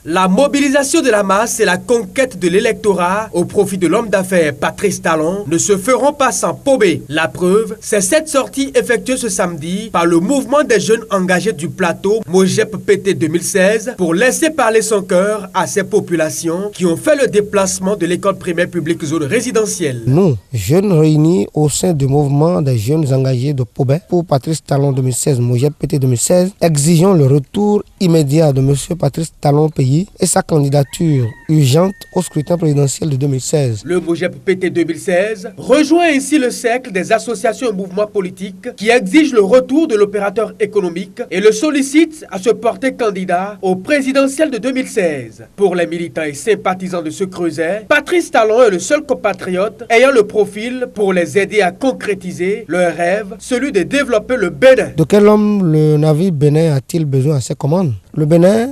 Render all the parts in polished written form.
La mobilisation de la masse et la conquête de l'électorat au profit de l'homme d'affaires Patrice Talon ne se feront pas sans Pobé. La preuve, c'est cette sortie effectuée ce samedi par le mouvement des jeunes engagés du plateau Mojep PT 2016 pour laisser parler son cœur à ces populations qui ont fait le déplacement de l'école primaire publique zone résidentielle. Nous, jeunes réunis au sein du mouvement des jeunes engagés de Pobé pour Patrice Talon 2016, Mojep PT 2016, exigeons le retour immédiat de M. Patrice Talon Pays et sa candidature urgente au scrutin présidentiel de 2016. Le Mojep PT 2016 rejoint ainsi le cercle des associations et mouvements politiques qui exigent le retour de l'opérateur économique et le sollicitent à se porter candidat au présidentiel de 2016. Pour les militants et sympathisants de ce creuset, Patrice Talon est le seul compatriote ayant le profil pour les aider à concrétiser leur rêve, celui de développer le Bénin. De quel homme le navire Bénin a-t-il besoin à ses commandes? Le Bénin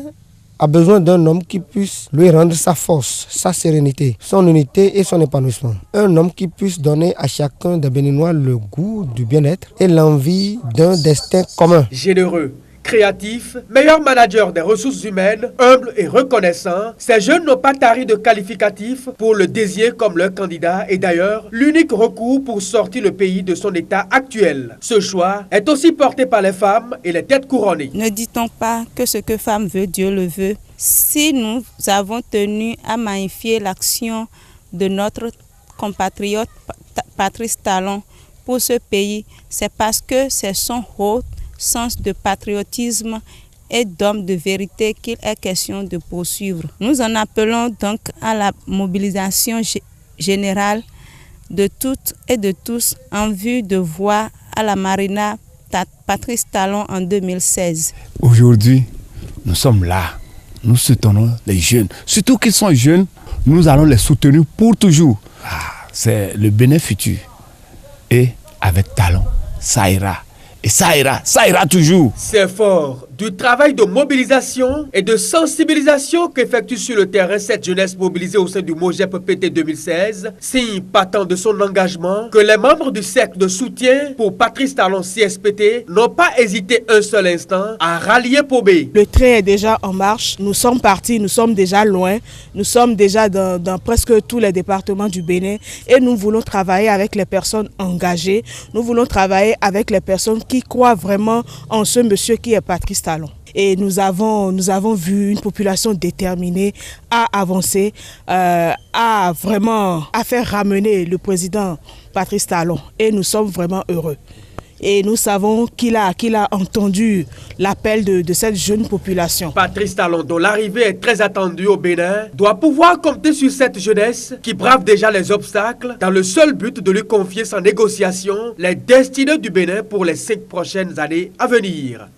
a besoin d'un homme qui puisse lui rendre sa force, sa sérénité, son unité et son épanouissement. Un homme qui puisse donner à chacun des Béninois le goût du bien-être et l'envie d'un destin commun. Généreux, créatif, meilleur manager des ressources humaines, humble et reconnaissant, ces jeunes n'ont pas tari de qualificatifs pour le désigner comme leur candidat et d'ailleurs l'unique recours pour sortir le pays de son état actuel. Ce choix est aussi porté par les femmes et les têtes couronnées. Ne dit-on pas que ce que femme veut, Dieu le veut? Si nous avons tenu à magnifier l'action de notre compatriote Patrice Talon pour ce pays, c'est parce que c'est son haut sens de patriotisme et d'homme de vérité qu'il est question de poursuivre. Nous en appelons donc à la mobilisation générale de toutes et de tous en vue de voir à la Marina Patrice Talon en 2016. Aujourd'hui, nous sommes là, nous soutenons les jeunes. Surtout qu'ils sont jeunes, nous allons les soutenir pour toujours. C'est le Bénin futur. Et avec Talon, ça ira. Et ça ira toujours. C'est fort du travail de mobilisation et de sensibilisation qu'effectue sur le terrain cette jeunesse mobilisée au sein du Mojep PT 2016, signe patent de son engagement que les membres du cercle de soutien pour Patrice Talon CSPT n'ont pas hésité un seul instant à rallier Pobé. Le train est déjà en marche, nous sommes partis, nous sommes déjà loin, nous sommes déjà dans presque tous les départements du Bénin et nous voulons travailler avec les personnes engagées, nous voulons travailler avec les personnes qui croient vraiment en ce monsieur qui est Patrice Talon. Et nous avons vu une population déterminée à avancer, à faire ramener le président Patrice Talon. Et nous sommes vraiment heureux. Et nous savons qu'il a entendu l'appel de cette jeune population. Patrice Talon, dont l'arrivée est très attendue au Bénin, doit pouvoir compter sur cette jeunesse qui brave déjà les obstacles dans le seul but de lui confier sans négociation les destinées du Bénin pour les 5 prochaines années à venir.